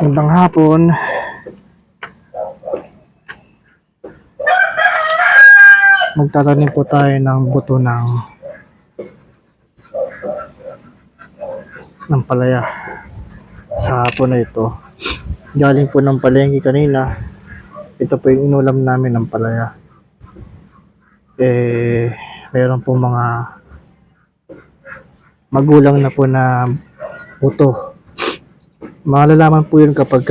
Magandang hapon. Magtatanim po tayo ng buto ng palaya sa hapon na ito. Galing po ng palengke kanina. Ito po yung inulam namin ng palaya. Meron po mga magulang na po na buto. Malalaman po yun kapag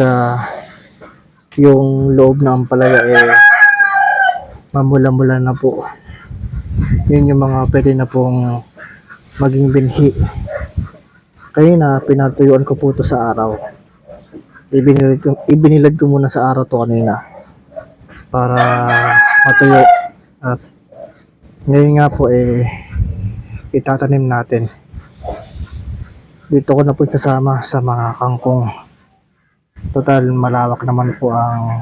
yung loob ng palaya mamula-mula na po. Yun yung mga pwede na pong maging binhi. Kanina pinatuyuan ko po ito sa araw. Ibinilad ko muna sa araw to kanina para matuyo. At ngayon nga po itatanim natin. Dito ko na po isasama sa mga kangkong. Total malawak naman po ang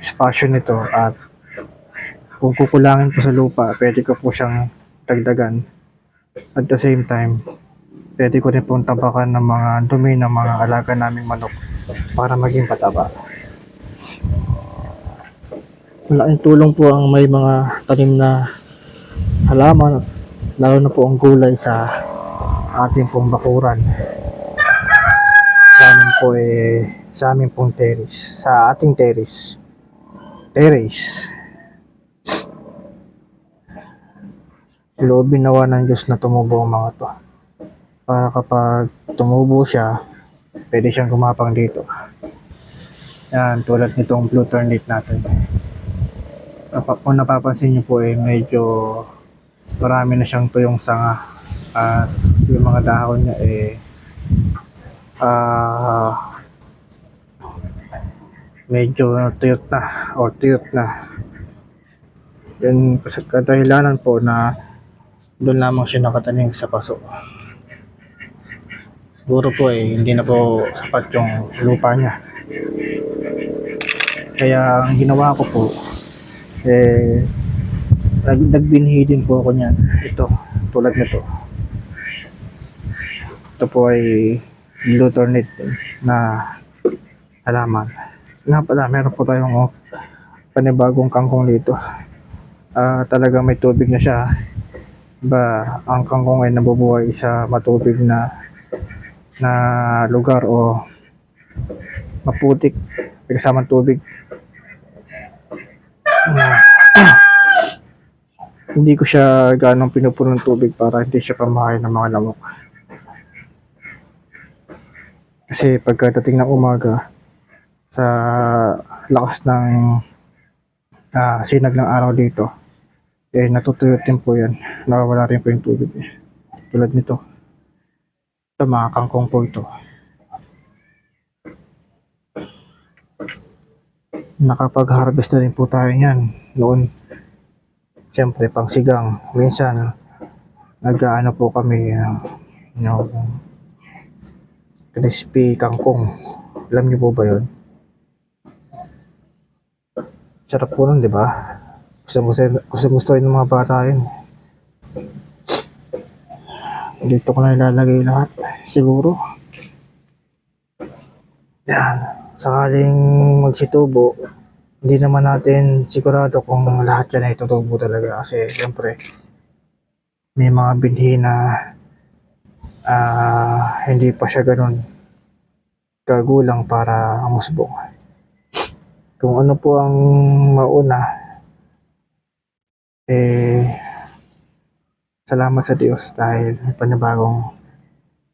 espasyo nito at kung kukulangin po sa lupa, pwede ko po siyang dagdagan. At the same time, pwede ko rin pong tabakan ng mga dumi ng mga alaga naming manok para maging pataba. Malaking tulong po ang may mga tanim na halaman, lalo na po ang gulay sa ating pong bakuran. Sa amin pong terrace, sa ating terrace. Loobin nawa ng Diyos na tumubo ang mga to. Para kapag tumubo siya, pwede siyang gumapang dito. Yan, tulad nitong blue turnip natin. Kung napapansin nyo po medyo marami na siyang tuyong sanga. At yung mga dahon niya medyo tuyot na. Yan kasi kadahilanan po na doon lamang siya nakatanim sa paso. Siguro po hindi na po sapat yung lupa niya. Kaya ang ginawa ko po nagbinhi din po ako niyan. Ito, tulad nito. Ito po ay blue turnip na halaman. Nga pala, meron po tayong panibagong kangkong dito. Talaga may tubig na siya. Ang kangkong ay nabubuhay sa matubig na lugar o maputik, kasamang tubig. Hindi ko siya ganong pinupuno ng tubig para hindi siya pamahain ng mga lamok. Kasi pagkadating ng umaga, sa lakas ng sinag ng araw dito, natutuyot din po yan. Nawawala rin po yung tubig. Tulad nito. Ito, mga kangkong po ito. Nakapag-harvest na rin po tayo niyan noon. Siyempre, pang sigang. Minsan, nag-aano po kami crispy kangkong. Alam niyo po ba yun? Sarap po nun, di ba? Gusto ng mga bata yun. Dito ko na ilalagay lahat. Siguro. Yan. Sakaling magsitubo, hindi naman natin sigurado kung lahat yan ay tutubo talaga. Kasi siyempre, may mga binhi na hindi pa siya ganun kagulang para umusbong. Kung ano po ang mauna, salamat sa Diyos dahil may panibagong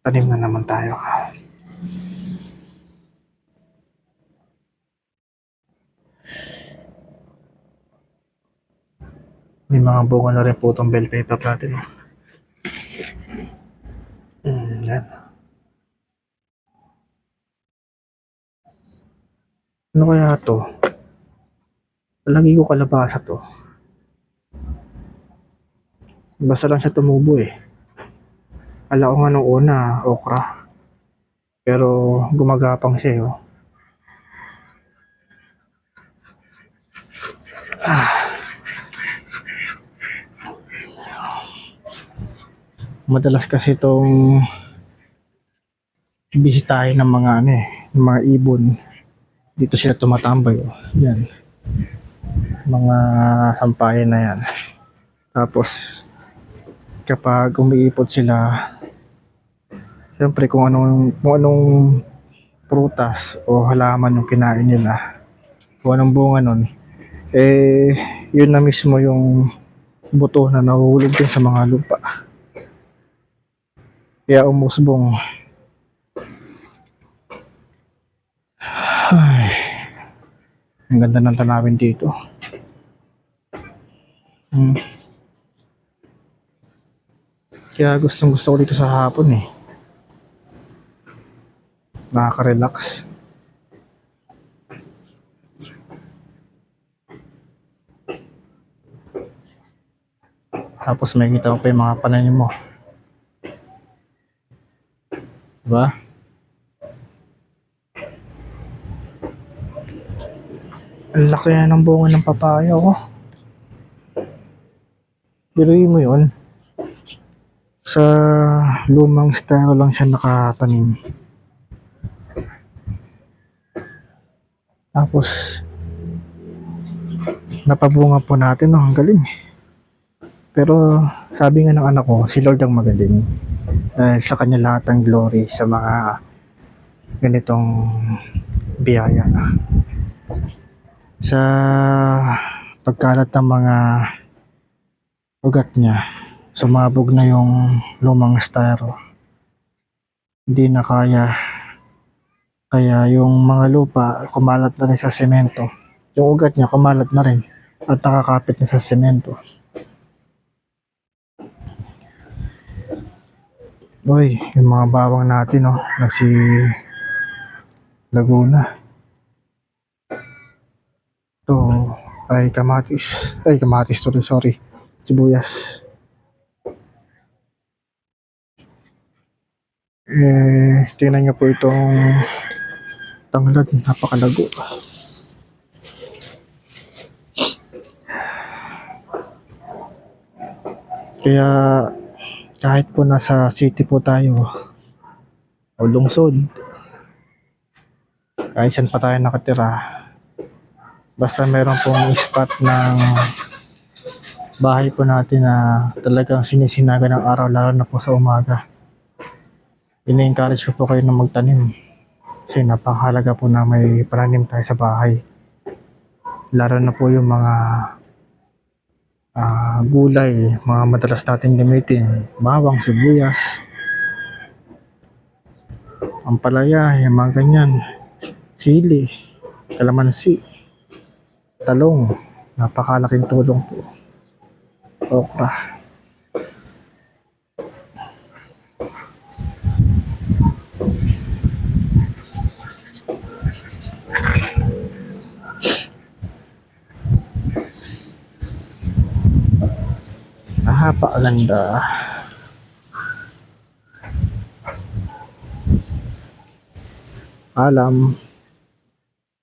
tanim na naman tayo. May mga bunga na rin po itong bell pepper natin. Yan. Ano kaya to? Lagi ko kalabasa to. Basta lang siya tumubo Kala ko nga nung una, okra. Pero gumagapang siya Madalas kasi itong bisitahin ng mga ano eh, ng mga ibon. Dito sila tumatambay. Oh. Yan. Mga sampayan na yan. Tapos, kapag umiipot sila, siyempre kung anong prutas o halaman yung kinain nila, kung anong bunga nun, eh, yun na mismo yung buto na nahuhulog din sa mga lupa. Kaya umusbong. Ay, ang ganda ng tanawin dito. Hmm. Kaya gustong gusto ko dito sa hapon eh. Nakaka-relax. Tapos may kita ko pa yung mga pananim mo. Diba? Ang laki na ng bunga ng papaya ko. Biruin mo yun. Sa lumang estero lang siya nakatanim. Tapos, napabunga po natin. Oh, ang galing. Pero sabi nga ng anak ko, si Lord ang magaling. Dahil sa kanya lahat ng glory sa mga ganitong biyaya. Sa pagkalat ng mga ugat niya, sumabog na yung lumang estero. Hindi na kaya. Kaya yung mga lupa, kumalat na rin sa semento. Yung ugat niya, kumalat na rin. At nakakapit na sa semento. Uy, yung mga bawang natin, oh, nagsi Laguna. Ito ay kamatis. Ay, kamatis to, sorry. Sibuyas. Tingnan niyo po itong tanglad, napakalago. Kaya kahit po nasa city po tayo o lungsod, kahit saan pa tayo nakatira, basta meron pong spot ng bahay po natin na talagang sinisinaga ng araw, lalo na po sa umaga. Ini-encourage ko po kayo na magtanim kasi napakahalaga po na may pananim tayo sa bahay, lalo na po yung mga gulay, mga madalas natin gamitin, bawang, sibuyas, ampalaya, yung mga ganyan, sili, kalamansi, talong, napakalaking tulong po. Okra. Napakaganda. Alam.